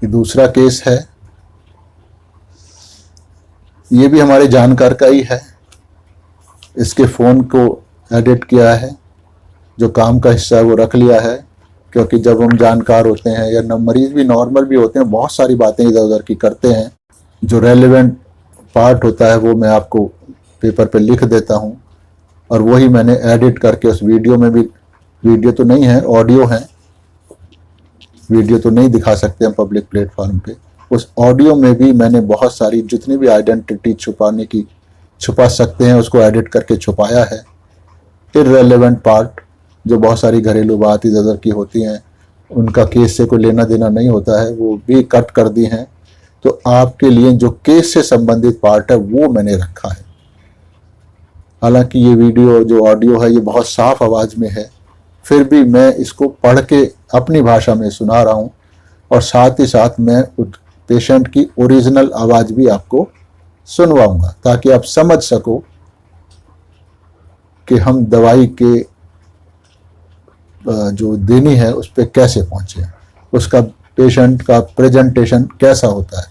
ये दूसरा केस है, ये भी हमारे जानकार का ही है। इसके फ़ोन को एडिट किया है, जो काम का हिस्सा है वो रख लिया है, क्योंकि जब हम जानकार होते हैं या मरीज़ भी नॉर्मल भी होते हैं, बहुत सारी बातें इधर उधर की करते हैं। जो रेलेवेंट पार्ट होता है वो मैं आपको पेपर पे लिख देता हूँ, और वही मैंने एडिट करके उस वीडियो में भी, वीडियो तो नहीं है, ऑडियो है, वीडियो तो नहीं दिखा सकते हम पब्लिक प्लेटफॉर्म पे, उस ऑडियो में भी मैंने बहुत सारी जितनी भी आइडेंटिटी छुपा सकते हैं उसको एडिट करके छुपाया है। इररेलेवेंट पार्ट, जो बहुत सारी घरेलू बात इधर उधर की होती हैं, उनका केस से कोई लेना देना नहीं होता है, वो भी कट कर दी हैं। तो आपके लिए जो केस से संबंधित पार्ट है वो मैंने रखा है। हालांकि ये वीडियो जो ऑडियो है ये बहुत साफ आवाज़ में है, फिर भी मैं इसको पढ़ के अपनी भाषा में सुना रहा हूँ, और साथ ही साथ मैं पेशेंट की ओरिजिनल आवाज़ भी आपको सुनवाऊंगा, ताकि आप समझ सको कि हम दवाई के जो देनी है उस पर कैसे पहुँचे, उसका पेशेंट का प्रेजेंटेशन कैसा होता है।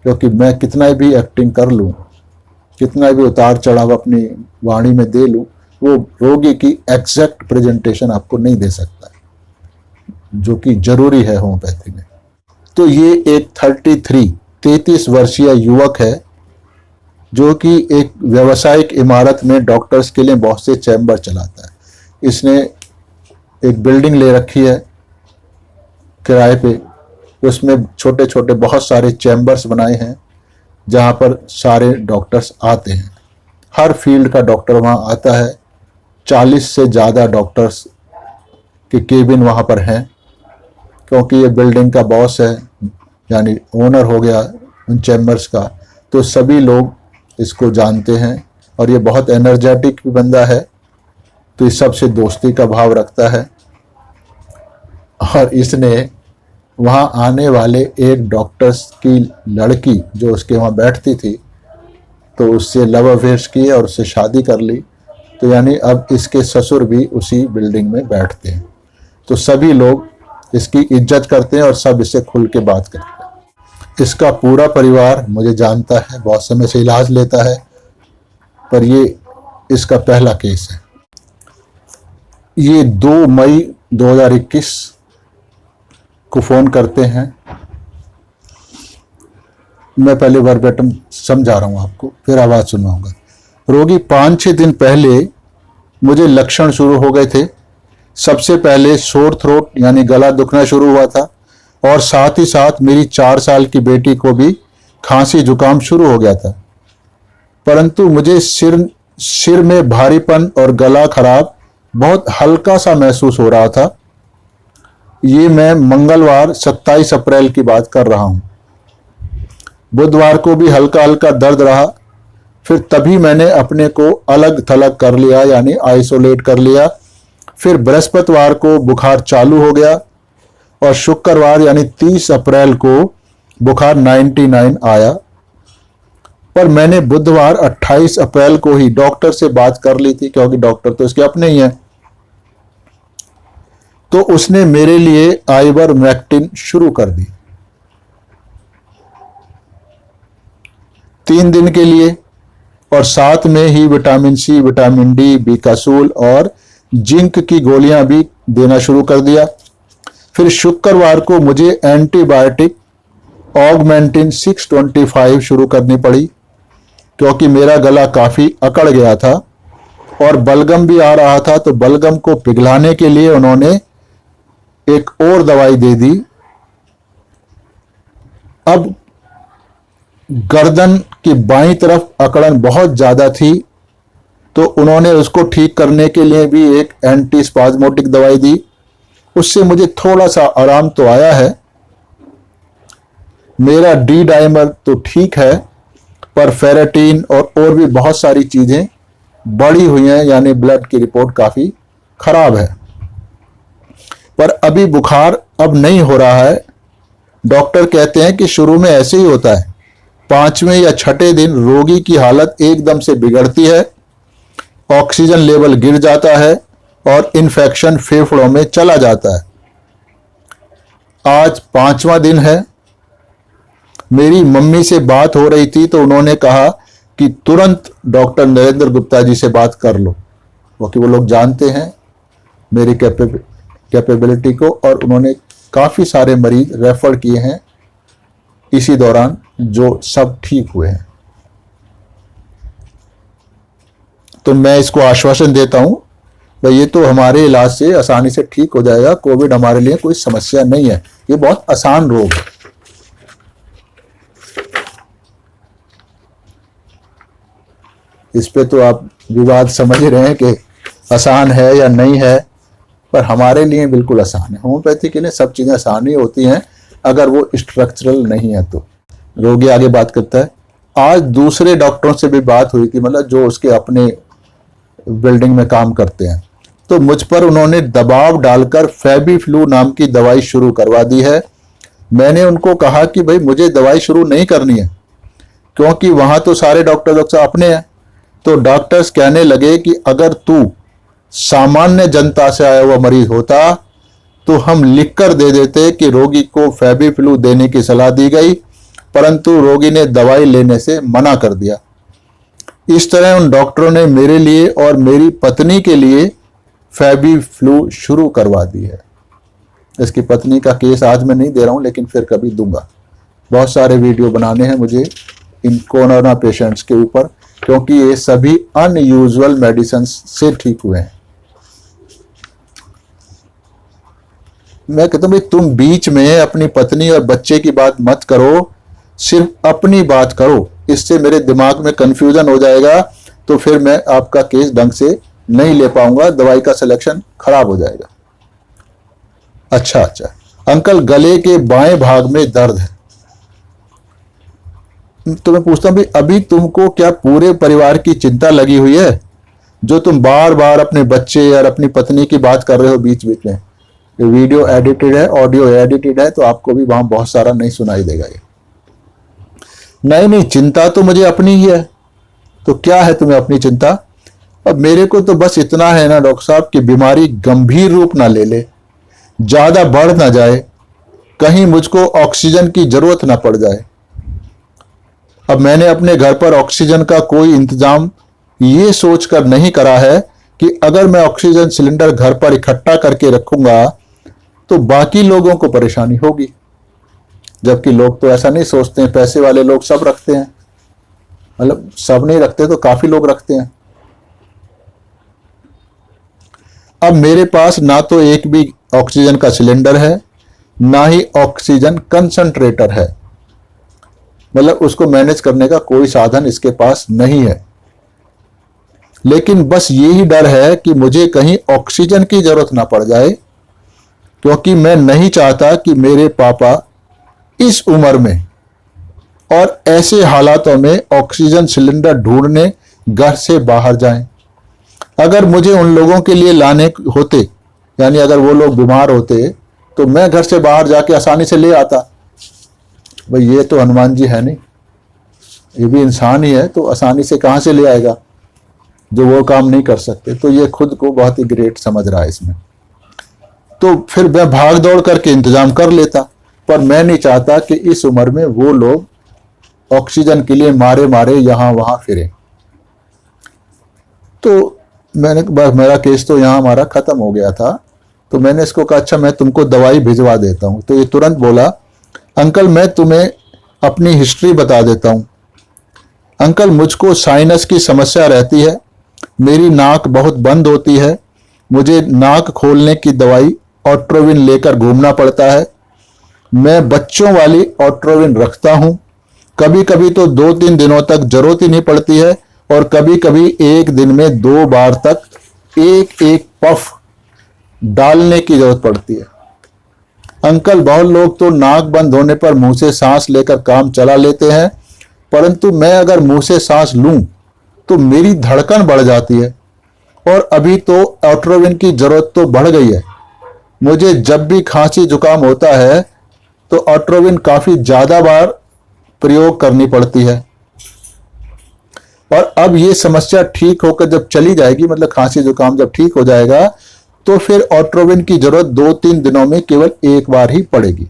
क्योंकि मैं कितना भी एक्टिंग कर लूँ, कितना भी उतार चढ़ाव अपनी वाणी में दे लूँ, वो रोगी की एग्जैक्ट प्रेजेंटेशन आपको नहीं दे सकता, जो कि जरूरी है होम्योपैथी में। तो ये एक 33 वर्षीय युवक है, जो कि एक व्यावसायिक इमारत में डॉक्टर्स के लिए बहुत से चैम्बर चलाता है। इसने एक बिल्डिंग ले रखी है किराए पे, उसमें छोटे छोटे बहुत सारे चैम्बर्स बनाए हैं, जहाँ पर सारे डॉक्टर्स आते हैं। हर फील्ड का डॉक्टर वहाँ आता है। 40 से ज़्यादा डॉक्टर्स के केबिन वहाँ पर हैं, क्योंकि ये बिल्डिंग का बॉस है, यानी ओनर हो गया उन चैम्बर्स का, तो सभी लोग इसको जानते हैं। और ये बहुत एनर्जेटिक भी बंदा है, तो इस सबसे दोस्ती का भाव रखता है। और इसने वहाँ आने वाले एक डॉक्टर्स की लड़की जो उसके वहाँ बैठती थी, तो उससे लव अफेयर्स किए और उससे शादी कर ली। तो यानी अब इसके ससुर भी उसी बिल्डिंग में बैठते हैं। तो सभी लोग इसकी इज्जत करते हैं और सब इससे खुल के बात करते हैं। इसका पूरा परिवार मुझे जानता है, बहुत समय से इलाज लेता है, पर ये इसका पहला केस है। ये 2 मई 2021 को फ़ोन करते हैं। मैं पहले वर्बेटम समझा रहा हूँ आपको, फिर आवाज़ सुनवाऊंगा। रोगी 5-6 दिन पहले मुझे लक्षण शुरू हो गए थे। सबसे पहले सोर थ्रोट यानी गला दुखना शुरू हुआ था, और साथ ही साथ मेरी 4 साल की बेटी को भी खांसी जुकाम शुरू हो गया था। परंतु मुझे सिर में भारीपन और गला खराब बहुत हल्का सा महसूस हो रहा था। ये मैं मंगलवार 27 अप्रैल की बात कर रहा हूँ। बुधवार को भी हल्का हल्का दर्द रहा। फिर तभी मैंने अपने को अलग थलग कर लिया, यानी आइसोलेट कर लिया। फिर बृहस्पतिवार को बुखार चालू हो गया, और शुक्रवार यानी 30 अप्रैल को बुखार 99 आया। पर मैंने बुधवार 28 अप्रैल को ही डॉक्टर से बात कर ली थी, क्योंकि डॉक्टर तो इसके अपने ही हैं। तो उसने मेरे लिए आइवरमेक्टिन शुरू कर दी 3 दिन के लिए, और साथ में ही विटामिन सी, विटामिन डी, बीकासूल और जिंक की गोलियां भी देना शुरू कर दिया। फिर शुक्रवार को मुझे एंटीबायोटिक ऑगमेंटिन 625 शुरू करनी पड़ी, क्योंकि मेरा गला काफ़ी अकड़ गया था और बलगम भी आ रहा था। तो बलगम को पिघलाने के लिए उन्होंने एक और दवाई दे दी। अब गर्दन की बाईं तरफ अकड़न बहुत ज़्यादा थी, तो उन्होंने उसको ठीक करने के लिए भी एक एंटी स्पाज्मोटिक दवाई दी। उससे मुझे थोड़ा सा आराम तो आया है। मेरा डी डाइमर तो ठीक है, पर फेरेटिन और भी बहुत सारी चीज़ें बढ़ी हुई हैं, यानी ब्लड की रिपोर्ट काफ़ी खराब है। पर अभी बुखार अब नहीं हो रहा है। डॉक्टर कहते हैं कि शुरू में ऐसे ही होता है, 5वें या 6ठे दिन रोगी की हालत एकदम से बिगड़ती है, ऑक्सीजन लेवल गिर जाता है और इन्फेक्शन फेफड़ों में चला जाता है। आज 5वां दिन है मेरी मम्मी से बात हो रही थी तो उन्होंने कहा कि तुरंत डॉक्टर नरेंद्र गुप्ता जी से बात कर लो, क्योंकि वो लोग जानते हैं मेरी कैपेबिलिटी को, और उन्होंने काफ़ी सारे मरीज रेफर किए हैं इसी दौरान जो सब ठीक हुए हैं। तो मैं इसको आश्वासन देता हूं भाई, ये तो हमारे इलाज से आसानी से ठीक हो जाएगा। कोविड हमारे लिए कोई समस्या नहीं है, ये बहुत आसान रोग है। इस पे तो आप विवाद समझ रहे हैं कि आसान है या नहीं है, पर हमारे लिए बिल्कुल आसान है। होम्योपैथी के लिए सब चीज़ें आसान ही होती हैं अगर वो स्ट्रक्चरल नहीं है तो। रोगी आगे बात करता है, आज दूसरे डॉक्टरों से भी बात हुई थी, मतलब जो उसके अपने बिल्डिंग में काम करते हैं, तो मुझ पर उन्होंने दबाव डालकर फेबीफ्लू नाम की दवाई शुरू करवा दी है। मैंने उनको कहा कि भाई मुझे दवाई शुरू नहीं करनी है, क्योंकि वहाँ तो सारे डॉक्टर अपने हैं। तो डॉक्टर्स कहने लगे कि अगर तू सामान्य जनता से आया हुआ मरीज होता तो हम लिखकर दे देते कि रोगी को फेबीफ्लू देने की सलाह दी गई, परंतु रोगी ने दवाई लेने से मना कर दिया। इस तरह उन डॉक्टरों ने मेरे लिए और मेरी पत्नी के लिए फेबीफ्लू शुरू करवा दी है। इसकी पत्नी का केस आज मैं नहीं दे रहा हूं, लेकिन फिर कभी दूंगा। बहुत सारे वीडियो बनाने हैं मुझे इन कोरोना पेशेंट्स के ऊपर, क्योंकि ये सभी अनयूजुअल मेडिसिन से ठीक हुए हैं। मैं कहता हूं भाई, तुम बीच में अपनी पत्नी और बच्चे की बात मत करो, सिर्फ अपनी बात करो। इससे मेरे दिमाग में कंफ्यूजन हो जाएगा, तो फिर मैं आपका केस ढंग से नहीं ले पाऊंगा, दवाई का सिलेक्शन खराब हो जाएगा। अच्छा, अंकल गले के बाएं भाग में दर्द है। तो मैं पूछता हूं भाई, अभी तुमको क्या पूरे परिवार की चिंता लगी हुई है, जो तुम बार बार अपने बच्चे और अपनी पत्नी की बात कर रहे हो बीच बीच में? ये वीडियो एडिटेड है, ऑडियो एडिटेड है, तो आपको भी वहां बहुत सारा नहीं सुनाई देगा। ये नहीं, चिंता तो मुझे अपनी ही है। तो क्या है तुम्हें अपनी चिंता? अब मेरे को तो बस इतना है ना डॉक्टर साहब, कि बीमारी गंभीर रूप ना ले ले, ज्यादा बढ़ ना जाए, कहीं मुझको ऑक्सीजन की जरूरत ना पड़ जाए। अब मैंने अपने घर पर ऑक्सीजन का कोई इंतजाम ये सोचकर नहीं करा है कि अगर मैं ऑक्सीजन सिलेंडर घर पर इकट्ठा करके रखूंगा तो बाकी लोगों को परेशानी होगी। जबकि लोग तो ऐसा नहीं सोचते हैं, पैसे वाले लोग सब रखते हैं, मतलब सब नहीं रखते तो काफी लोग रखते हैं। अब मेरे पास ना तो एक भी ऑक्सीजन का सिलेंडर है, ना ही ऑक्सीजन कंसंट्रेटर है, मतलब उसको मैनेज करने का कोई साधन इसके पास नहीं है। लेकिन बस यही डर है कि मुझे कहीं ऑक्सीजन की जरूरत ना पड़ जाए, क्योंकि मैं नहीं चाहता कि मेरे पापा इस उम्र में और ऐसे हालातों में ऑक्सीजन सिलेंडर ढूंढने घर से बाहर जाएं। अगर मुझे उन लोगों के लिए लाने होते, यानी अगर वो लोग बीमार होते, तो मैं घर से बाहर जाके आसानी से ले आता। भाई ये तो हनुमान जी है नहीं, ये भी इंसान ही है, तो आसानी से कहां से ले आएगा जो वो काम नहीं कर सकते। तो ये खुद को बहुत ही ग्रेट समझ रहा है इसमें। तो फिर मैं भाग दौड़ करके इंतजाम कर लेता, पर मैं नहीं चाहता कि इस उम्र में वो लोग ऑक्सीजन के लिए मारे मारे यहां वहां फिरे। तो मैंने बस, मेरा केस तो यहां हमारा खत्म हो गया था। तो मैंने इसको कहा अच्छा मैं तुमको दवाई भिजवा देता हूं। तो ये तुरंत बोला, अंकल मैं तुम्हें अपनी हिस्ट्री बता देता हूं। अंकल मुझको साइनस की समस्या रहती है, मेरी नाक बहुत बंद होती है, मुझे नाक खोलने की दवाई ऑट्रोविन लेकर घूमना पड़ता है। मैं बच्चों वाली ऑट्रोविन रखता हूं, कभी कभी तो 2-3 दिनों तक जरूरत ही नहीं पड़ती है, और कभी कभी एक दिन में 2 बार तक एक एक पफ डालने की जरूरत पड़ती है। अंकल बहुत लोग तो नाक बंद होने पर मुंह से सांस लेकर काम चला लेते हैं, परंतु मैं अगर मुंह से सांस लूं तो मेरी धड़कन बढ़ जाती है, और अभी तो ऑट्रोविन की जरूरत तो बढ़ गई है। मुझे जब भी खांसी जुकाम होता है तो ऑट्रोविन काफी ज्यादा बार प्रयोग करनी पड़ती है। और अब ये समस्या ठीक होकर जब चली जाएगी, मतलब खांसी जुकाम जब ठीक हो जाएगा, तो फिर ऑट्रोविन की जरूरत 2-3 दिनों में केवल एक बार ही पड़ेगी।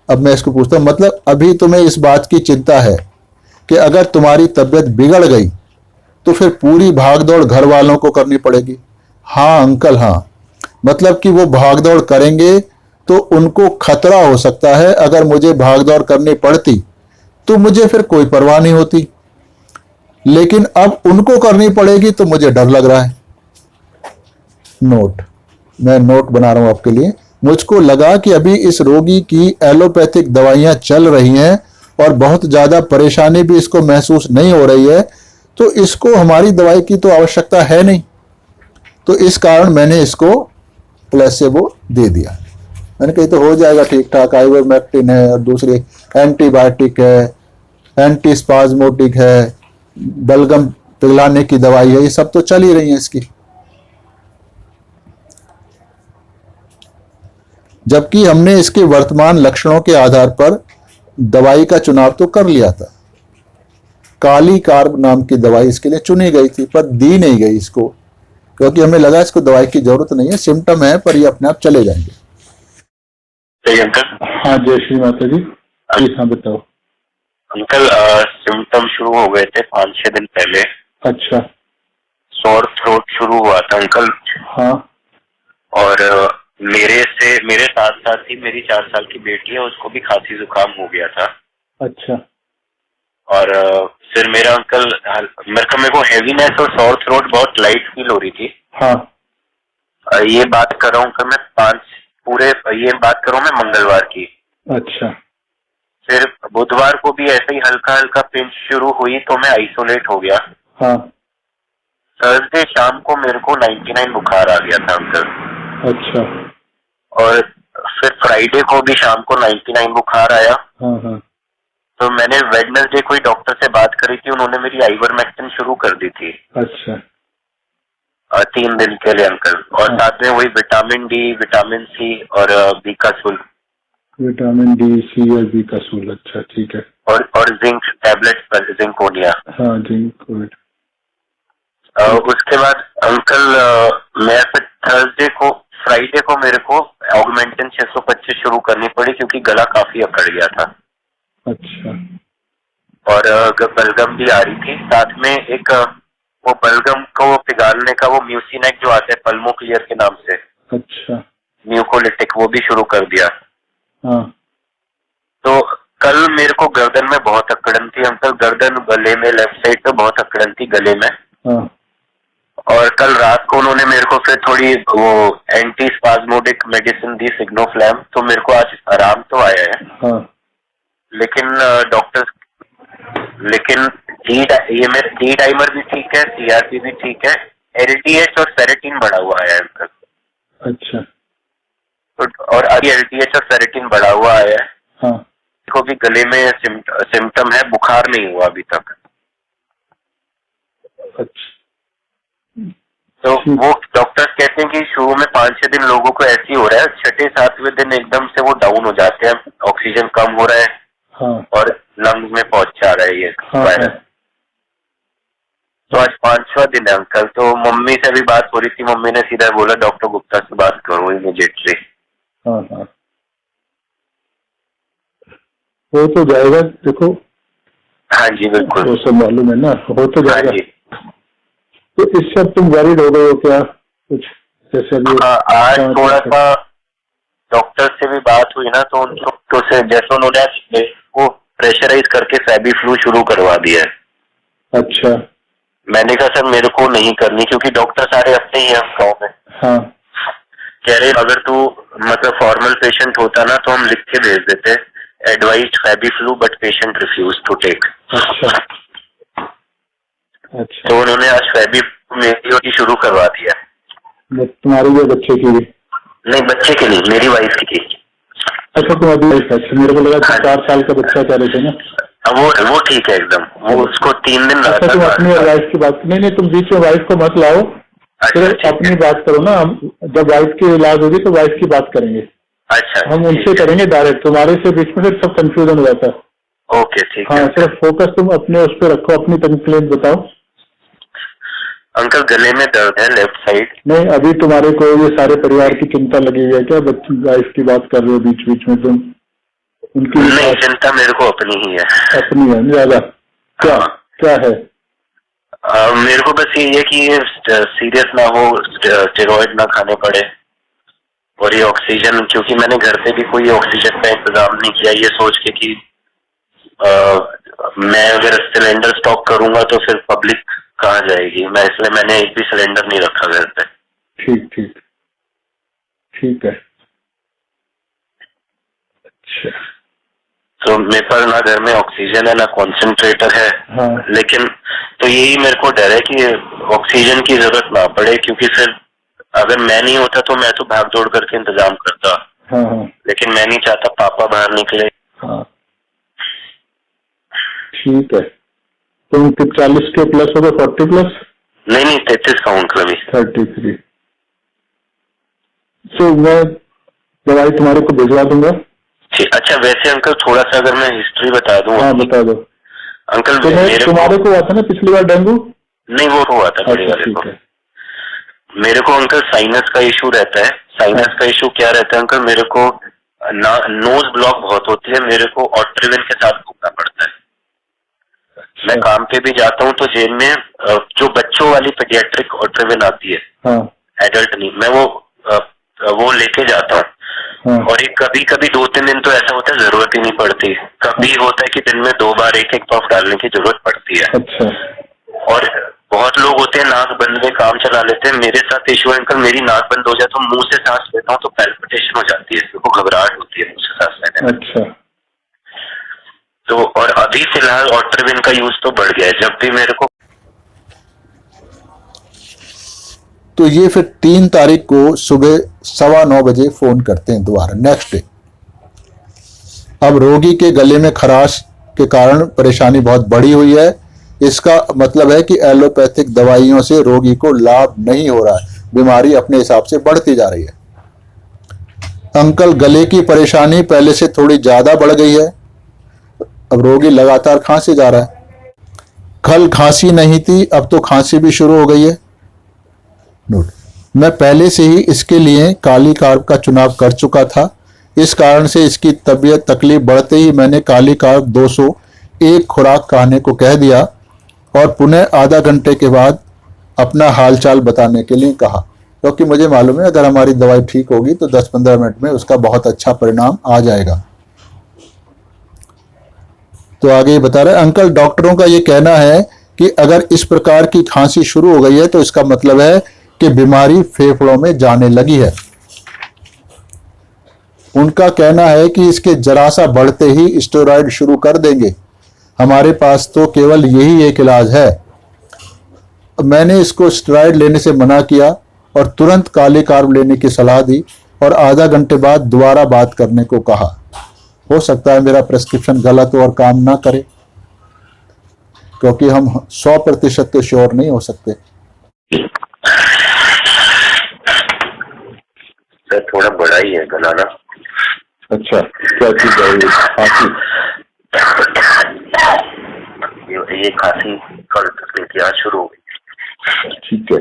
अब मैं इसको पूछता हूँ, मतलब अभी तुम्हें इस बात की चिंता है कि अगर तुम्हारी तबीयत बिगड़ गई तो फिर पूरी भागदौड़ घर वालों को करनी पड़ेगी? हाँ अंकल हाँ, मतलब कि वो भागदौड़ करेंगे तो उनको खतरा हो सकता है। अगर मुझे भागदौड़ करनी पड़ती तो मुझे फिर कोई परवाह नहीं होती, लेकिन अब उनको करनी पड़ेगी तो मुझे डर लग रहा है। नोट, मैं नोट बना रहा हूं आपके लिए। मुझको लगा कि अभी इस रोगी की एलोपैथिक दवाइयां चल रही हैं और बहुत ज्यादा परेशानी भी इसको महसूस नहीं हो रही है, तो इसको हमारी दवाई की तो आवश्यकता है नहीं, तो इस कारण मैंने इसको प्लेसेबो दे दिया। मैंने कही तो हो जाएगा ठीक ठाक, आइवरमेक्टिन है और दूसरी एंटीबायोटिक है, एंटी स्पाज्मोटिक है, बलगम पिघलाने की दवाई है, ये सब तो चल ही रही है इसकी। जबकि हमने इसके वर्तमान लक्षणों के आधार पर दवाई का चुनाव तो कर लिया था। काली कार्ब नाम की दवाई इसके लिए चुनी गई थी, पर दी नहीं गई इसको, क्योंकि हमें लगा इसको दवाई की जरूरत नहीं है, सिम्टम है पर ये अपने आप चले जाएंगे। सही अंकल। हाँ जय श्री माता जी। जी हाँ बताओ अंकल, सिम्टम शुरू हो गए थे 5-6 दिन पहले। अच्छा। सोर थ्रोट शुरू हुआ था अंकल। हाँ। और मेरे साथ साथ ही मेरी 4 साल की बेटी है, उसको भी खांसी जुकाम हो गया था। अच्छा। और फिर मेरा अंकल मेरे को हेवीनेस और सोर थ्रोट बहुत लाइट फील हो रही थी। हाँ। ये बात कर रहा हूँ कि ये बात कर रहा हूँ मैं मंगलवार की। अच्छा। फिर बुधवार को भी ऐसे ही हल्का हल्का पिंच शुरू हुई तो मैं आइसोलेट हो गया। हाँ। थर्सडे शाम को मेरे को 99 बुखार आ गया था अंकल। अच्छा। और फिर फ्राइडे को भी शाम को 99 बुखार आया। हाँ हाँ। तो मैंने वेडनेसडे को ही डॉक्टर से बात करी थी, उन्होंने मेरी आइवरमेक्टिन शुरू कर दी थी। अच्छा। 3 दिन के लिए अंकल। और हाँ। साथ में वही विटामिन डी, विटामिन सी और बीकासुल। विटामिन डी, सी और बीकासुल। अच्छा ठीक है। और जिंक टैबलेट पर जिंकोनिया। हाँ जिंक। उसके बाद अंकल मैं फिर फ्राइडे को मेरे को ऑगमेंटिन 625 शुरू करनी पड़ी क्योंकि गला काफी अकड़ गया था। अच्छा। और बलगम भी आ रही थी साथ में। एक वो बलगम को पिघालने का वो म्यूसिनेक जो आता है पल्मो क्लियर के नाम से। अच्छा। म्यूकोलिटिक, वो भी शुरू कर दिया। हाँ। तो कल मेरे को गर्दन में बहुत अकड़न थी अंकल, गर्दन गले में, लेफ्ट साइड पे बहुत अकड़न थी गले में। हाँ। और कल रात को उन्होंने मेरे को फिर थोड़ी वो एंटी स्पाज्मोडिक मेडिसिन दी, सिग्नोफ्लैम, तो मेरे को आज आराम तो आया है। हाँ। लेकिन ये मेरे डी डाइमर भी ठीक है, सीआरपी भी ठीक है, एलडीएच और फेरेटिन बढ़ा हुआ है अंकल। अच्छा। तो और अभी एलडीएच और फेरेटिन बढ़ा हुआ है। हाँ। को भी गले में सिम्टम है, बुखार नहीं हुआ अभी तक। अच्छा। तो वो डॉक्टर्स कहते हैं कि शुरू में 5-6 दिन लोगों को ऐसे ही हो रहा है, 6-7वें दिन एकदम से वो डाउन हो जाते हैं, ऑक्सीजन कम हो रहा है। हाँ। और लंग्स में पहुंच जा रहा है ये वायरस। हाँ। तो आज 5वां दिन है अंकल। तो मम्मी से भी बात हो रही थी, मम्मी ने सीधा बोला डॉक्टर गुप्ता से बात करो इमीडिएटली। हाँ हाँ। हो तो जाएगा, देखो। हाँ जी बिल्कुल, वो सब मालूम है ना, हो तो हाँ जाएगा। जी। तो इससे अब तुम वरीड हो गए हो क्या कुछ? जैसे अभी आज थोड़ा सा डॉक्टर से भी बात हुई ना, तो उनको तो से जैसे उन्होंने वो प्रेशराइज करके फैबी फ्लू शुरू करवा दिया है। अच्छा। मैंने कहा सर मेरे को नहीं करनी, क्योंकि डॉक्टर सारे अपने ही हैं गाँव में। हाँ। कह रहे अगर तू मतलब फॉर्मल पेशेंट होता ना तो हम लिख के भेज देते, advised Fabiflu but patient refuse to take. अच्छा। अच्छा। तो उन्होंने आज फैबी मेरी शुरू करवा दिया। तुम्हारी भी, बच्चे की भी? नहीं बच्चे की नहीं, मेरी वाइफ की। अच्छा तुम अभी? अच्छा मेरे को लगा 4 साल का बच्चा कह रहे थे ना। वो ठीक है एकदम, वो उसको 3 दिन रहा अच्छा था। तुम अपनी वाइफ की बात नहीं, तुम बीच में वाइफ को मत लाओ, सिर्फ अपनी बात करो ना। जब वाइफ की इलाज होगी तो वाइफ की बात करेंगे। अच्छा हम उनसे करेंगे डायरेक्ट, तुम्हारे से बीच में सब कंफ्यूजन हो जाता है। ओके ठीक है। हाँ सिर्फ फोकस तुम अपने उस पर रखो, अपनी कंप्लेंट बताओ। अंकल गले में दर्द है लेफ्ट साइड। नहीं अभी तुम्हारे को ये सारे परिवार की चिंता लगी हुई है क्या? बच्ची वाइफ की बात कर रहे हो बीच बीच में तुम? उनकी नहीं, चिंता मेरे को अपनी ही है। अपनी है ज्यादा? क्या क्या है? मेरे को बस ये है कि ये सीरियस ना हो, स्टेरॉइड ना खाने पड़े, और ये ऑक्सीजन, क्योंकि मैंने घर पे भी कोई ऑक्सीजन का इंतजाम नहीं किया, ये सोच के कि मैं अगर सिलेंडर स्टॉक करूंगा तो फिर पब्लिक कहाँ जाएगी, इसलिए मैंने एक भी सिलेंडर नहीं रखा घर पे। ठीक ठीक ठीक है। अच्छा, तो मेरे पास ना घर में ऑक्सीजन है ना कॉन्सेंट्रेटर है। हाँ। लेकिन तो यही मेरे को डर है कि ऑक्सीजन की जरूरत ना पड़े, क्योंकि फिर अगर मैं नहीं होता तो मैं तो भाग दौड़ करके इंतजाम करता। हाँ हाँ लेकिन मैं नहीं चाहता पापा बाहर निकले। हाँ। ठीक है। तुम 40 के प्लस हो गए? 40 प्लस? नहीं 33 का हूँ अभी। 33। तो मैं दवाई तुम्हारे को भिजवा दूंगा। अच्छा, वैसे अंकल थोड़ा सा अगर मैं हिस्ट्री बता दूं। हाँ बता दो। अंकल तुम्हारे को हुआ था ना पिछली बार डेंगू? नहीं, वो हुआ था बड़ी वाले को। मेरे को अंकल साइनस का इशू रहता है। साइनस का इशू क्या रहता है अंकल, मेरे को नोज ब्लॉक बहुत होती है, मेरे को ऑट्रिविन के साथ घूमना पड़ता है। मैं काम पे भी जाता हूँ तो जेब में जो बच्चों वाली पीडियाट्रिक ऑट्रिविन आती है, हाँ। एडल्ट नहीं, मैं वो लेके जाता हूँ। हाँ। और एक कभी कभी 2-3 दिन तो ऐसा होता है जरूरत ही नहीं पड़ती, कभी होता है कि दिन में 2 बार एक पफ डालने की जरूरत पड़ती है। अच्छा। और बहुत लोग होते हैं नाक बंद में काम चला लेते हैं। मेरे साथ इशू है अंकल, मेरी नाक बंद हो जाए तो मुंह से सांस लेता हूँ तो पैल्पिटेशन हो जाती है, मेरे को घबराहट होती है मुंह से सांस लेने में। अच्छा। तो और अभी फिलहाल ऑट्रिविन का यूज तो बढ़ गया है, जब भी मेरे को। तो ये फिर 3 तारीख को सुबह 9:15 बजे फोन करते हैं दोबारा, नेक्स्ट डे। अब रोगी के गले में खराश के कारण परेशानी बहुत बढ़ी हुई है। इसका मतलब है कि एलोपैथिक दवाइयों से रोगी को लाभ नहीं हो रहा है, बीमारी अपने हिसाब से बढ़ती जा रही है। अंकल, गले की परेशानी पहले से थोड़ी ज्यादा बढ़ गई है। अब रोगी लगातार खांसे जा रहा है। कल खांसी नहीं थी, अब तो खांसी भी शुरू हो गई है। नोट, मैं पहले से ही इसके लिए काली कार्ब का चुनाव कर चुका था। इस कारण से इसकी तबीयत तकलीफ बढ़ते ही मैंने काली कार्ब 200 एक खुराक खाने को कह दिया और पुनः आधा घंटे के बाद अपना हालचाल बताने के लिए कहा, क्योंकि मुझे मालूम है अगर हमारी दवाई ठीक होगी तो 10-15 मिनट में उसका बहुत अच्छा परिणाम आ जाएगा। तो आगे बता रहे अंकल, डॉक्टरों का ये कहना है कि अगर इस प्रकार की खांसी शुरू हो गई है तो इसका मतलब है कि बीमारी फेफड़ों में जाने लगी है। उनका कहना है कि इसके जरा सा बढ़ते ही स्टेरॉइड शुरू कर देंगे। हमारे पास तो केवल यही एक इलाज है। मैंने इसको स्टेरॉइड लेने से मना किया और तुरंत काले कार्ब लेने की सलाह दी और आधा घंटे बाद दोबारा बात करने को कहा। हो सकता है मेरा प्रेस्क्रिप्शन गलत हो और काम ना करे, क्योंकि हम 100% तो श्योर नहीं हो सकते। सर थोड़ा बड़ा ही है गला ना। अच्छा, क्या चीज है ये खांसी कल से आज शुरू हो गई। ठीक है,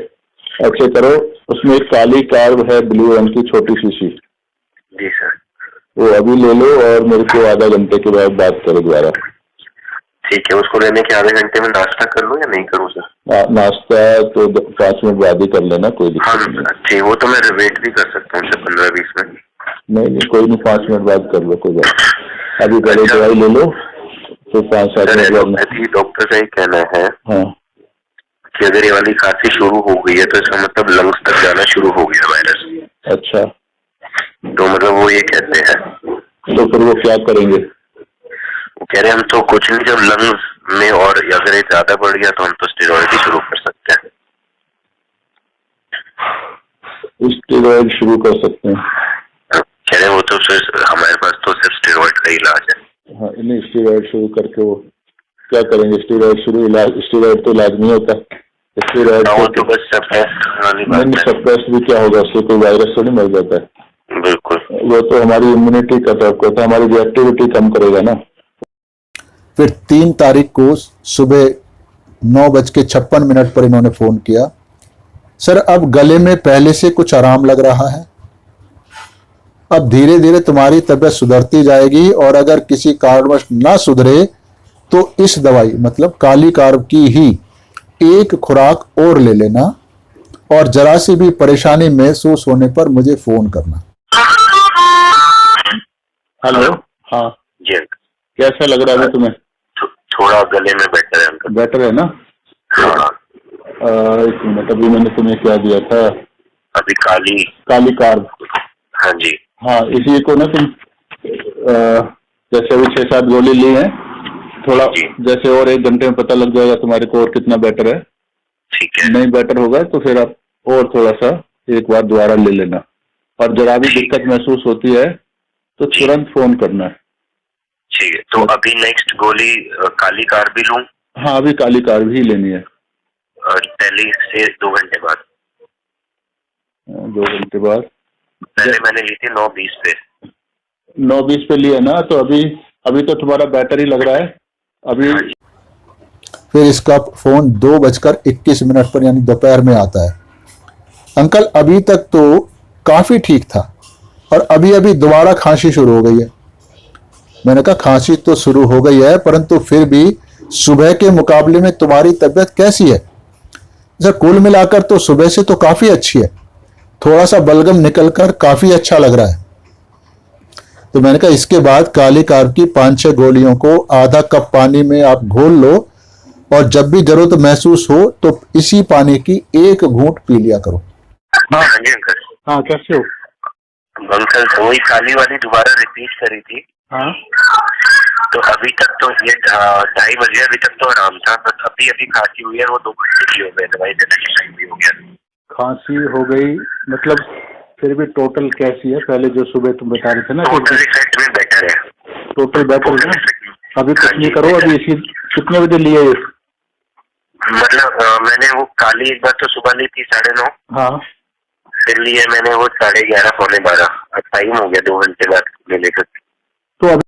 ऐसे करो, उसमें एक काली कार्ब है ब्लू रंग की छोटी शीशी। जी सर। वो अभी ले लो और मेरे को आधा घंटे के बाद बात करो दोबारा। ठीक है, उसको लेने के आधे घंटे में नाश्ता कर लूं या नहीं करूं सर? नाश्ता तो 5 मिनट बाद ही कर लेना, कोई दिक्कत नहीं। ठीक, वो तो मैं वेट भी कर सकता हूँ 15-20 मिनट। नहीं कोई नहीं, 5 मिनट बाद कर लो, कोई बात। अभी गले दवाई ले लो तो 5-7 मिनट बाद। डॉक्टर का ये कहना है हाँ कि अगर ये वाली खांसी शुरू हो गई है तो इसका मतलब लंग्स तक जाना शुरू हो गया वायरस। अच्छा, तो मतलब वो ये कहते हैं। तो फिर वो क्या करेंगे? वो कह रहे हैं हम तो कुछ नहीं, जब लंग्स में और अगर ये ज्यादा बढ़ गया तो हम तो स्टेरॉइड ही शुरू कर सकते हैं। स्टेरॉइड शुरू कर सकते हैं? कह रहे हैं वो तो सिर्फ हमारे पास तो सिर्फ स्टेरॉइड का इलाज है। हाँ, नहीं स्टेरॉइड शुरू करके वो क्या करेंगे? स्टेरॉइड तो इलाज नहीं होता। स्टेरॉइड तो बस सप्रेस भी क्या होगा, उससे कोई वायरस तो नहीं मर जाता है। बिल्कुल, वो तो हमारी इम्यूनिटी का तब करता है, हमारी रिएक्टिविटी कम करेगा ना। फिर 3 तारीख को सुबह 9:56 पर इन्होंने फोन किया। सर अब गले में पहले से कुछ आराम लग रहा है। अब धीरे धीरे तुम्हारी तबीयत सुधरती जाएगी, और अगर किसी कारणवश ना सुधरे तो इस दवाई मतलब काली कार्ब की ही एक खुराक और ले लेना, और जरा सी भी परेशानी महसूस होने पर मुझे फोन करना। हेलो। हाँ, जी अंकल। कैसा लग रहा है तुम्हें? थोड़ा गले में बेटर है अंकल। बेटर है ना? हाँ। एक मिनट, अभी मैंने तुम्हें क्या दिया था? अभी काली कार्ब। हाँ जी। हाँ, इसी को ना तुम जैसे अभी 6-7 गोली ली है, थोड़ा जी। जैसे और 1 घंटे में पता लग जाएगा तुम्हारे को और कितना बेटर है। ठीक है। नहीं बेटर होगा तो फिर आप और थोड़ा सा एक बार दोबारा ले लेना, और जरा भी दिक्कत महसूस होती है तो तुरंत फोन करना है। ठीक है, तो अभी नेक्स्ट गोली काली कार्ब भी लूं? हाँ, अभी काली कार्ब ही लेनी है। पहले से 2 घंटे बाद? 2 घंटे बाद। पहले मैंने ली थी 9:20 पे। 9:20 पे लिया ना, तो अभी तो तुम्हारा बैटरी लग रहा है अभी। फिर इसका फोन 2:21 पर यानी दोपहर में आता है। अंकल अभी तक तो काफी ठीक था, और अभी अभी दोबारा खांसी शुरू हो गई है। मैंने कहा खांसी तो शुरू हो गई है, परंतु फिर भी सुबह के मुकाबले में तुम्हारी तबीयत कैसी है? जरा कुल मिलाकर तो सुबह से तो काफी अच्छी है, थोड़ा सा बलगम निकलकर काफी अच्छा लग रहा है। तो मैंने कहा इसके बाद काली कार्ब की 5-6 गोलियों को आधा कप पानी में आप घोल लो, और जब भी जरूरत महसूस हो तो इसी पानी की 1 घूंट पी लिया करो। हाँ जी अंकल। हाँ, कैसे हो? अंकल वही काली वाली दोबारा रिपीट करी थी। हाँ, तो अभी तक तो ये 2:30 बजे अभी तक तो आराम था, बस अभी अभी खांसी हुई है, वो 2 घंटे की हो गए, दवाई देने के टाइम भी हो गया। खांसी हो गई मतलब? फिर भी टोटल कैसी है? पहले जो सुबह तुम बता रहे थे ना, टोटल इफेक्ट में बेटर है। टोटल बेटर है ना? अभी कुछ नहीं करो, अभी इसी कितने बजे लिए? मतलब मैंने वो काली एक बार तो सुबह ली थी 9:30। हाँ, फिर लिए मैंने वो 11:30 12:15। अब टाइम हो गया 2 घंटे बाद ले लेकर। तो अभी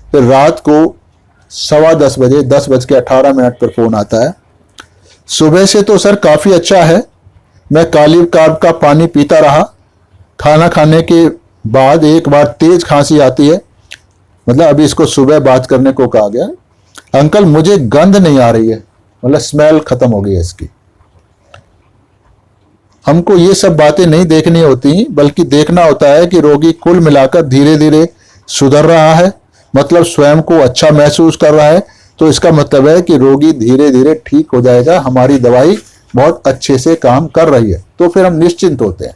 फिर रात को 10:15 बजे 10:18 पर फोन आता है। सुबह से तो सर काफी अच्छा है, मैं काली कार्ब का पानी पीता रहा, खाना खाने के बाद एक बार तेज खांसी आती है, मतलब अभी इसको सुबह बात करने को कहा गया। अंकल मुझे गंध नहीं आ रही है, मतलब स्मेल खत्म हो गई है इसकी। हमको ये सब बातें नहीं देखनी होती, बल्कि देखना होता है कि रोगी कुल मिलाकर धीरे धीरे सुधर रहा है, मतलब स्वयं को अच्छा महसूस कर रहा है। तो इसका मतलब है कि रोगी धीरे धीरे ठीक हो जाएगा, हमारी दवाई बहुत अच्छे से काम कर रही है, तो फिर हम निश्चिंत होते हैं।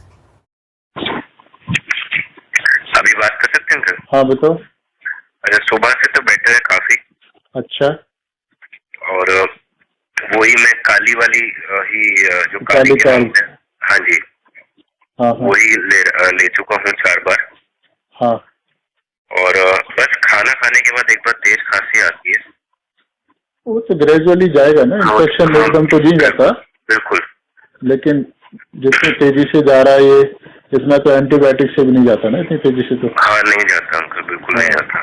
अभी बात कर सकते हैं अंकल? हाँ बताओ। अच्छा, सुबह से तो बेटर है काफी। अच्छा, और वही मैं काली वाली ही जो काली कार्ब। हाँ जी। हाँ, वही ले चुका हूँ 4 बार। हाँ, और बस खाना खाने के बाद एक बार तेज खांसी आती है। वो तो ग्रेजुअली जाएगा ना, इन्फेक्शन एकदम तो नहीं जाता। बिल्कुल। लेकिन जितनी तेजी से जा रहा है ये, इसमें तो एंटीबायोटिक से भी नहीं जाता ना इतनी तेजी से तो। हाँ नहीं जाता अंकल, बिल्कुल नहीं जाता।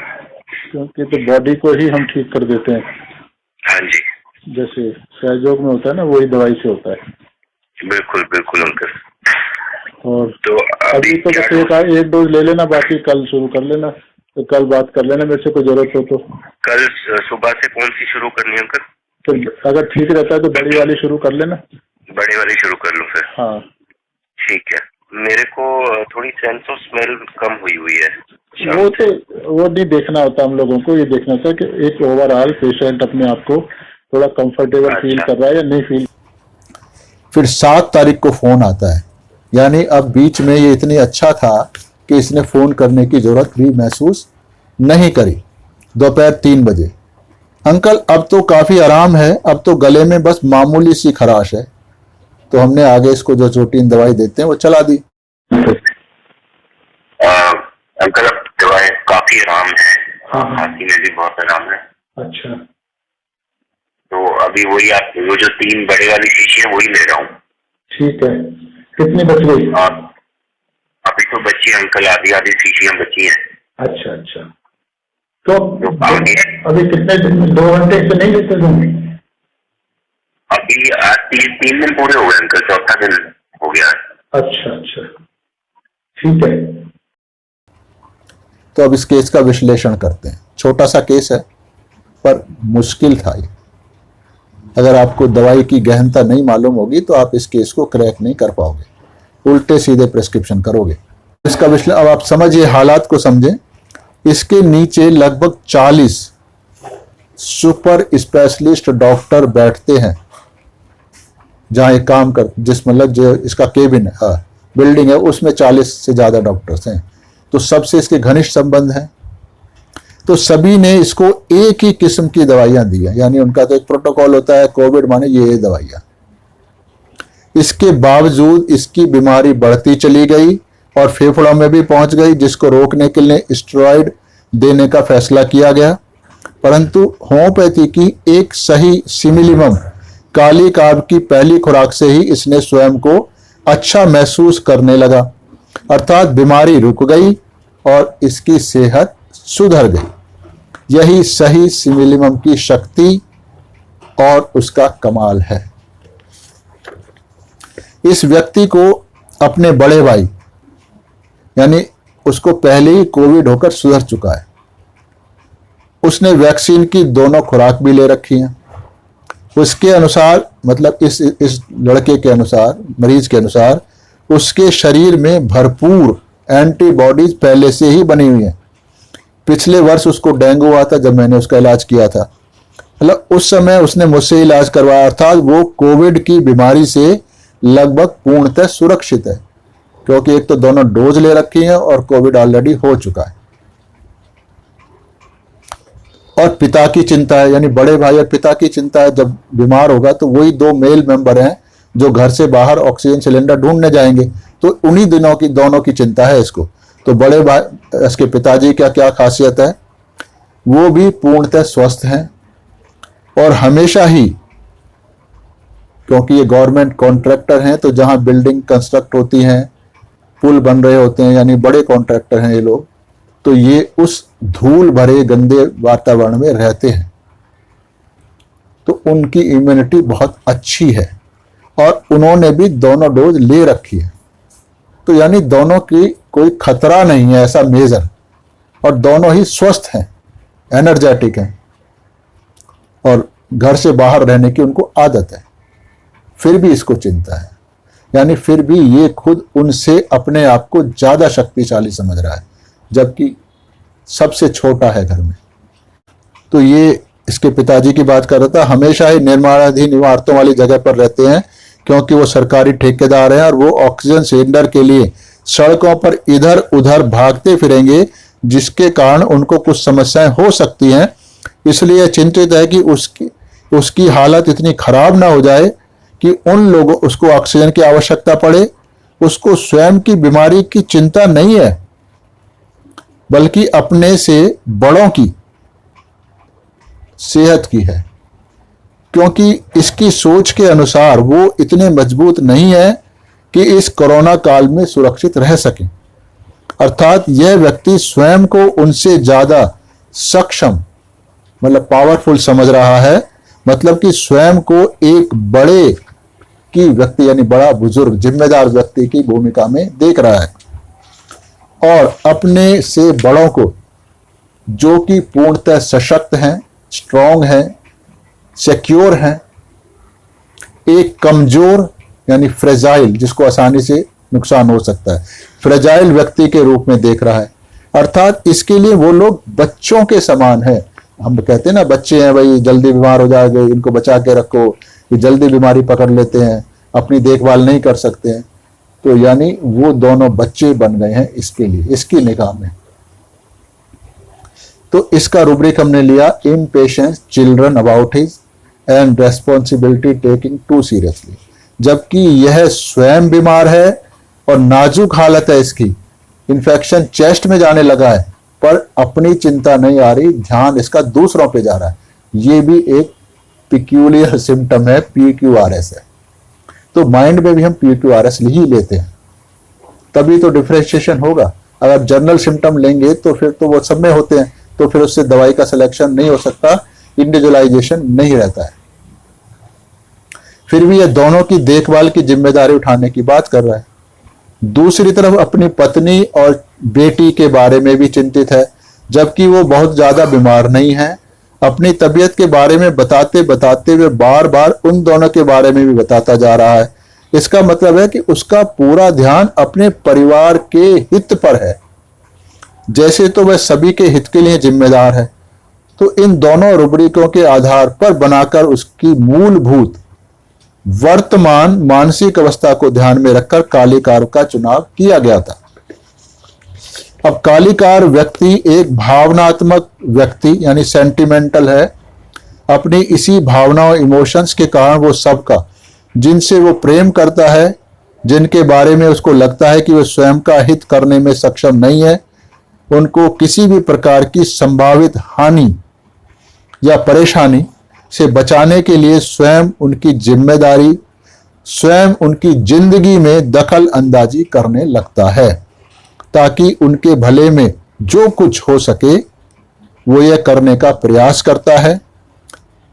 क्योंकि तो बॉडी को ही हम ठीक कर देते हैं। हाँ जी, जैसे सहयोग में होता है ना, वही दवाई से होता है। बिल्कुल बिल्कुल अंकल। और तो अभी तो बस एक डोज ले लेना, बाकी कल शुरू कर लेना। तो कल बात कर लेना मेरे से, कोई जरूरत हो तो। कल सुबह से कौन सी शुरू करनी है अंकल? तो अगर ठीक रहता है तो बड़ी वाली शुरू कर लेना। बड़ी वाली शुरू कर लूँ फिर? हाँ, ठीक है। मेरे को थोड़ी सेंस ऑफ स्मेल कम हुई है। वो नहीं देखना होता हम लोगों को, ये देखना होता है कि एक ओवरऑल पेशेंट अपने आप को थोड़ा कंफर्टेबल फील कर रहा है या नहीं फील। फिर 7 तारीख को फोन आता है, यानी अब बीच में ये इतनी अच्छा था कि इसने फोन करने की जरूरत भी महसूस नहीं करी। दोपहर 3 बजे, अंकल अब तो काफी आराम है, अब तो गले में बस मामूली सी खराश है। तो हमने आगे इसको जो प्रोटीन दवाई देते हैं वो चला दी। अंकल अब दवाई काफी आराम है, हाँ। खांसी में भी बहुत आराम है। अच्छा, तो अभी वही आप वो जो 3 बड़े वाली शीशी है वही ले रहा हूँ। ठीक है। कितनी बच गई? अभी तो बची है अंकल, आधी शीशियां बची है। अच्छा अच्छा, तो अभी कितने दिन, 2 घंटे से नहीं लेते तुम? अभी आज 3 दिन पूरे हो गए अंकल, 4था दिन हो गया है। अच्छा अच्छा, ठीक है। तो अब इस केस का विश्लेषण करते हैं। छोटा सा केस है पर मुश्किल था ये। अगर आपको दवाई की गहनता नहीं मालूम होगी तो आप इस केस को क्रैक नहीं कर पाओगे, उल्टे सीधे प्रिस्क्रिप्शन करोगे। इसका विश्लेषण अब आप समझिए, हालात को समझें। इसके नीचे लगभग 40 सुपर स्पेशलिस्ट डॉक्टर बैठते हैं जहां एक काम कर, जिस मतलब जो इसका केबिन है, बिल्डिंग है, उसमें 40 से ज्यादा डॉक्टर्स हैं। तो सबसे इसके घनिष्ठ संबंध हैं। तो सभी ने इसको एक ही किस्म की दवाइयां दी है, यानी उनका तो एक प्रोटोकॉल होता है, कोविड माने ये दवाइयां। इसके बावजूद इसकी बीमारी बढ़ती चली गई और फेफड़ों में भी पहुंच गई, जिसको रोकने के लिए स्टेरॉइड देने का फैसला किया गया। परंतु होम्योपैथी की एक सही सिमिलिमम काली काब की पहली खुराक से ही इसने स्वयं को अच्छा महसूस करने लगा, अर्थात बीमारी रुक गई और इसकी सेहत सुधर गई। यही सही सिमिलिमम की शक्ति और उसका कमाल है। इस व्यक्ति को अपने बड़े भाई, यानी उसको पहले ही कोविड होकर सुधर चुका है, उसने वैक्सीन की दोनों खुराक भी ले रखी हैं। उसके अनुसार, मतलब इस लड़के के अनुसार, मरीज के अनुसार, उसके शरीर में भरपूर एंटीबॉडीज पहले से ही बनी हुई हैं। पिछले वर्ष उसको डेंगू हुआ था जब मैंने उसका इलाज किया था, मतलब उस समय उसने मुझसे इलाज करवाया, अर्थात वो कोविड की बीमारी से लगभग पूर्णतः सुरक्षित है, क्योंकि एक तो दोनों डोज ले रखी हैं और कोविड ऑलरेडी हो चुका है। और पिता की चिंता है, यानी बड़े भाई और पिता की चिंता है, जब बीमार होगा तो वही 2 मेल मेंबर हैं जो घर से बाहर ऑक्सीजन सिलेंडर ढूंढने जाएंगे, तो उन्हीं दोनों की चिंता है इसको। तो बड़े भाई, इसके पिताजी का क्या खासियत है, वो भी पूर्णतः स्वस्थ हैं और हमेशा ही, क्योंकि ये गवर्नमेंट कॉन्ट्रैक्टर हैं, तो जहां बिल्डिंग कंस्ट्रक्ट होती हैं, पुल बन रहे होते हैं, यानी बड़े कॉन्ट्रैक्टर हैं ये लोग, तो ये उस धूल भरे गंदे वातावरण में रहते हैं, तो उनकी इम्यूनिटी बहुत अच्छी है और उन्होंने भी दोनों डोज ले रखी है। तो यानी दोनों की कोई खतरा नहीं है ऐसा मेजर, और दोनों ही स्वस्थ हैं, एनर्जेटिक हैं और घर से बाहर रहने की उनको आदत है। फिर भी इसको चिंता है, यानी फिर भी ये खुद उनसे अपने आप को ज्यादा शक्तिशाली समझ रहा है, जबकि सबसे छोटा है घर में। तो ये इसके पिताजी की बात कर रहा था, हमेशा ही निर्माणाधीन इमारतों वाली जगह पर रहते हैं, क्योंकि वो सरकारी ठेकेदार हैं और वो ऑक्सीजन सिलेंडर के लिए सड़कों पर इधर उधर भागते फिरेंगे, जिसके कारण उनको कुछ समस्याएं हो सकती हैं। इसलिए चिंतित है कि उसकी हालत इतनी खराब ना हो जाए कि उन लोगों उसको ऑक्सीजन की आवश्यकता पड़े। उसको स्वयं की बीमारी की चिंता नहीं है, बल्कि अपने से बड़ों की सेहत की है, क्योंकि इसकी सोच के अनुसार वो इतने मजबूत नहीं है कि इस कोरोना काल में सुरक्षित रह सके। अर्थात यह व्यक्ति स्वयं को उनसे ज्यादा सक्षम, मतलब पावरफुल समझ रहा है, मतलब कि स्वयं को एक बड़े की व्यक्ति, यानी बड़ा बुजुर्ग जिम्मेदार व्यक्ति की भूमिका में देख रहा है, और अपने से बड़ों को, जो कि पूर्णतः सशक्त हैं, स्ट्रांग हैं, सिक्योर हैं, एक कमजोर यानी फ्रेजाइल, जिसको आसानी से नुकसान हो सकता है, फ्रेजाइल व्यक्ति के रूप में देख रहा है। अर्थात इसके लिए वो लोग बच्चों के समान है। हम कहते हैं ना, बच्चे हैं भाई, जल्दी बीमार हो जाएंगे, इनको बचा के रखो, ये जल्दी बीमारी पकड़ लेते हैं, अपनी देखभाल नहीं कर सकते हैं। तो यानी वो दोनों बच्चे बन गए हैं इसके लिए, इसकी निगाह में। तो इसका रूब्रिक हमने लिया, impatience children about his and responsibility taking too seriously. जबकि यह स्वयं बीमार है और नाजुक हालत है इसकी, इन्फेक्शन चेस्ट में जाने लगा है, पर अपनी चिंता नहीं आ रही, ध्यान इसका दूसरों पे जा रहा है। ये भी एक पिक्यूलियर सिम्टम है, PQRS है। तो माइंड में भी हम PQRS ही लेते हैं, तभी तो डिफरेंशिएशन होगा। अगर जनरल सिम्टम लेंगे तो फिर तो वो सब में होते हैं, तो फिर उससे दवाई का सिलेक्शन नहीं हो सकता, इंडिविजुअलाइजेशन नहीं रहता है। फिर भी ये दोनों की देखभाल की जिम्मेदारी उठाने की बात कर रहा है। दूसरी तरफ अपनी पत्नी और बेटी के बारे में भी चिंतित है, जबकि वो बहुत ज्यादा बीमार नहीं है। अपनी तबीयत के बारे में बताते बताते वे बार बार उन दोनों के बारे में भी बताता जा रहा है। इसका मतलब है कि उसका पूरा ध्यान अपने परिवार के हित पर है, जैसे तो वह सभी के हित के लिए जिम्मेदार है। तो इन दोनों रुब्रिकों के आधार पर बनाकर उसकी मूलभूत वर्तमान मानसिक अवस्था को ध्यान में रखकर कालिकार का चुनाव किया गया था। अब कालिकार व्यक्ति एक भावनात्मक व्यक्ति यानी सेंटिमेंटल है। अपनी इसी भावनाओं इमोशंस के कारण वो सबका जिनसे वो प्रेम करता है, जिनके बारे में उसको लगता है कि वो स्वयं का हित करने में सक्षम नहीं है, उनको किसी भी प्रकार की संभावित हानि या परेशानी से बचाने के लिए स्वयं उनकी जिम्मेदारी, स्वयं उनकी जिंदगी में दखल अंदाजी करने लगता है, ताकि उनके भले में जो कुछ हो सके वो यह करने का प्रयास करता है।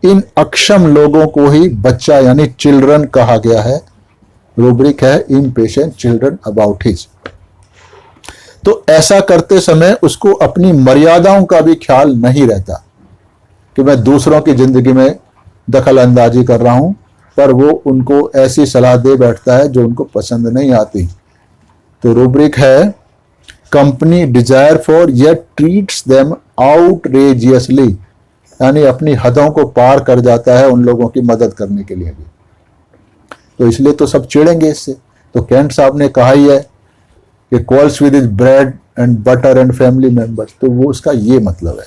इन अक्षम लोगों को ही बच्चा यानी चिल्ड्रन कहा गया है। रूब्रिक है इम्पेशेंट चिल्ड्रन अबाउट हिज। तो ऐसा करते समय उसको अपनी मर्यादाओं का भी ख्याल नहीं रहता कि मैं दूसरों की जिंदगी में दखल अंदाजी कर रहा हूं, पर वो उनको ऐसी सलाह दे बैठता है जो उनको पसंद नहीं आती। तो रूब्रिक है company desire for yet treats them outrageously, यानी अपनी हदों को पार कर जाता है उन लोगों की मदद करने के लिए भी। तो इसलिए तो सब चिढ़ेंगे इससे। तो कैंट साहब ने कहा ही है कि calls with his bread and butter and family members, तो वो उसका ये मतलब है।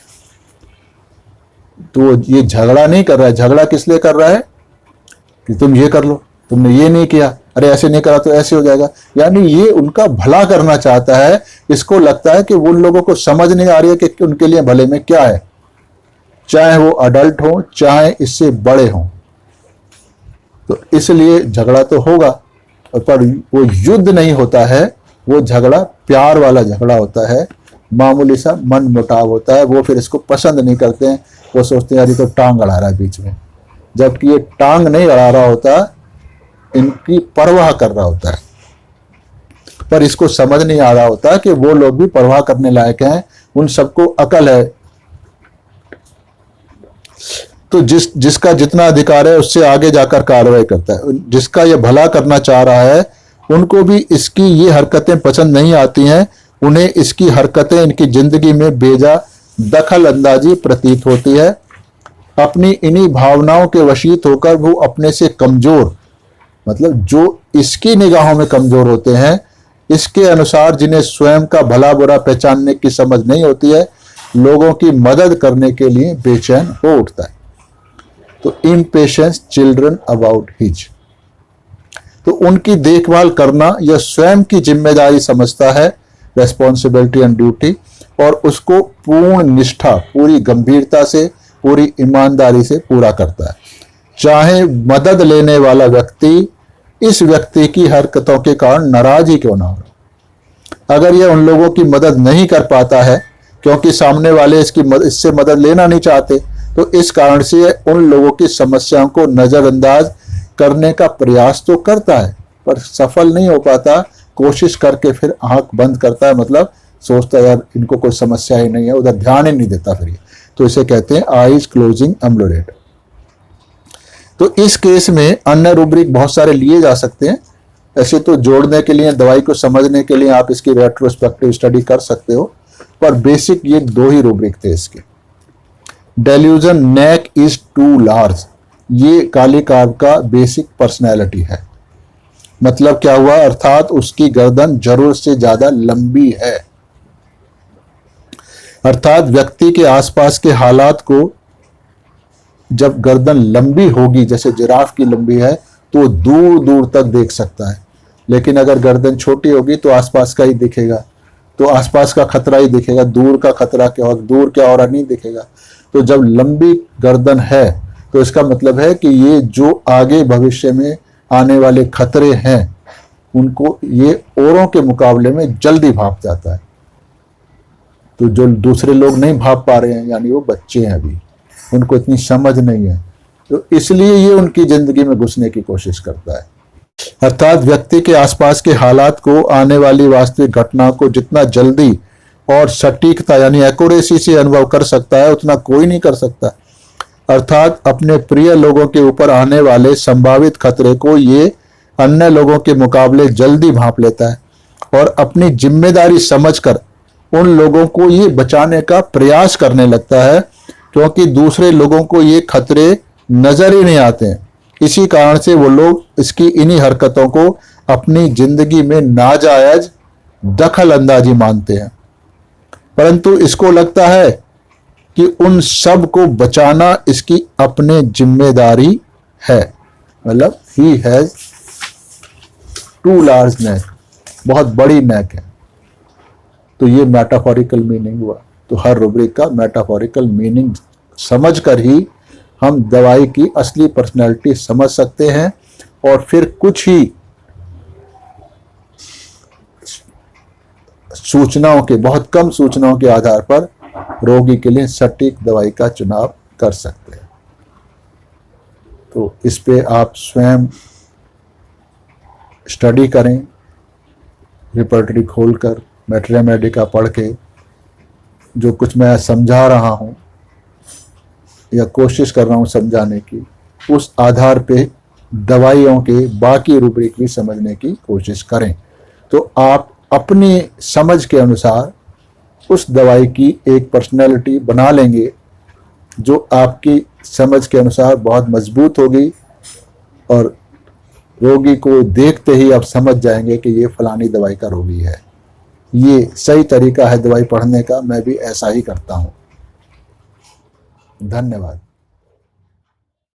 तो ये झगड़ा नहीं कर रहा है। झगड़ा किस लिए कर रहा है कि तुम ये कर लो, तुमने ये नहीं किया, अरे ऐसे नहीं करा तो ऐसे हो जाएगा, यानी ये उनका भला करना चाहता है। इसको लगता है कि उन लोगों को समझ नहीं आ रही है कि उनके लिए भले में क्या है, चाहे वो अडल्ट हो चाहे इससे बड़े हों। तो इसलिए झगड़ा तो होगा, पर वो युद्ध नहीं होता है, वो झगड़ा प्यार वाला झगड़ा होता है, मामूली सा मन मुटाव होता है। वो फिर इसको पसंद नहीं करते हैं, वो सोचते हैं यार ये तो टांग अड़ा रहा है बीच में, जबकि ये टांग नहीं अड़ा रहा होता, इनकी परवाह कर रहा होता है। पर इसको समझ नहीं आ रहा होता कि वो लोग भी परवाह करने लायक हैं, उन सबको अकल है। तो जिसका जितना अधिकार है उससे आगे जाकर कार्रवाई करता है। जिसका ये भला करना चाह रहा है उनको भी इसकी ये हरकतें पसंद नहीं आती हैं, उन्हें इसकी हरकतें इनकी जिंदगी में बेजा दखल अंदाजी प्रतीत होती है। अपनी इन्हीं भावनाओं के वशीत होकर वो अपने से कमजोर, मतलब जो इसकी निगाहों में कमजोर होते हैं, इसके अनुसार जिन्हें स्वयं का भला बुरा पहचानने की समझ नहीं होती है, लोगों की मदद करने के लिए बेचैन हो उठता है। तो इम्पेशेंस चिल्ड्रन अबाउट हिज, तो उनकी देखभाल करना यह स्वयं की जिम्मेदारी समझता है, रेस्पॉन्सिबिलिटी एंड ड्यूटी, और उसको पूर्ण निष्ठा, पूरी गंभीरता से, पूरी ईमानदारी से पूरा करता है, चाहे मदद लेने वाला व्यक्ति इस व्यक्ति की हरकतों के कारण नाराज ही क्यों ना हो। अगर यह उन लोगों की मदद नहीं कर पाता है क्योंकि सामने वाले इससे मदद लेना नहीं चाहते, तो इस कारण से यह उन लोगों की समस्याओं को नजरअंदाज करने का प्रयास तो करता है, पर सफल नहीं हो पाता। कोशिश करके फिर आंख बंद करता है, मतलब सोचता है यार इनको कोई समस्या ही नहीं है, उधर ध्यान ही नहीं देता फिर ये। तो इसे कहते हैं आईज क्लोजिंग एम्बुलेट। तो इस केस में अन्य रूब्रिक बहुत सारे लिए जा सकते हैं। ऐसे तो जोड़ने के लिए, दवाई को समझने के लिए आप इसकी रेट्रोस्पेक्टिव स्टडी कर सकते हो, पर बेसिक ये दो ही रूब्रिक थे इसके। Delusion neck is too large, ये कालिकार का बेसिक पर्सनैलिटी है। मतलब क्या हुआ, अर्थात उसकी गर्दन जरूरत से ज्यादा लंबी है। अर्थात व्यक्ति के आसपास के हालात को जब गर्दन लंबी होगी, जैसे जिराफ की लंबी है, तो दूर दूर तक देख सकता है। लेकिन अगर गर्दन छोटी होगी तो आसपास का ही दिखेगा, तो आसपास का खतरा ही दिखेगा, दूर का खतरा क्या और दूर क्या और नहीं दिखेगा। तो जब लंबी गर्दन है तो इसका मतलब है कि ये जो आगे भविष्य में आने वाले खतरे हैं उनको ये औरों के मुकाबले में जल्दी भाप जाता है। तो जो दूसरे लोग नहीं भाप पा रहे हैं, यानी वो बच्चे हैं, अभी उनको इतनी समझ नहीं है, तो इसलिए ये उनकी जिंदगी में घुसने की कोशिश करता है। अर्थात व्यक्ति के आसपास के हालात को, आने वाली वास्तविक घटना को जितना जल्दी और सटीकता यानी एक्यूरेसी से अनुभव कर सकता है उतना कोई नहीं कर सकता। अर्थात अपने प्रिय लोगों के ऊपर आने वाले संभावित खतरे को ये अन्य लोगों के मुकाबले जल्दी भांप लेता है और अपनी जिम्मेदारी समझकर उन लोगों को ये बचाने का प्रयास करने लगता है, क्योंकि दूसरे लोगों को ये खतरे नजर ही नहीं आते हैं। इसी कारण से वो लोग इसकी इन्हीं हरकतों को अपनी जिंदगी में नाजायज दखल अंदाजी मानते हैं, परंतु इसको लगता है कि उन सब को बचाना इसकी अपनी जिम्मेदारी है। मतलब ही हैज टू लार्ज नेक, बहुत बड़ी नेक है। तो ये मेटाफोरिकल मीनिंग हुआ। तो हर रूब्रिक का मेटाफोरिकल मीनिंग समझकर ही हम दवाई की असली पर्सनैलिटी समझ सकते हैं और फिर कुछ ही सूचनाओं के, बहुत कम सूचनाओं के आधार पर रोगी के लिए सटीक दवाई का चुनाव कर सकते हैं। तो इस पे आप स्वयं स्टडी करें, रिपर्टरी खोलकर, मैट्रिया मेडिका पढ़ के, जो कुछ मैं समझा रहा हूँ या कोशिश कर रहा हूँ समझाने की, उस आधार पे दवाइयों के बाकी रूब्रिक भी समझने की कोशिश करें। तो आप अपनी समझ के अनुसार उस दवाई की एक पर्सनैलिटी बना लेंगे जो आपकी समझ के अनुसार बहुत मजबूत होगी और रोगी को देखते ही आप समझ जाएंगे कि ये फलानी दवाई का रोगी है। ये सही तरीका है दवाई पढ़ने का। मैं भी ऐसा ही करता हूँ। धन्यवाद।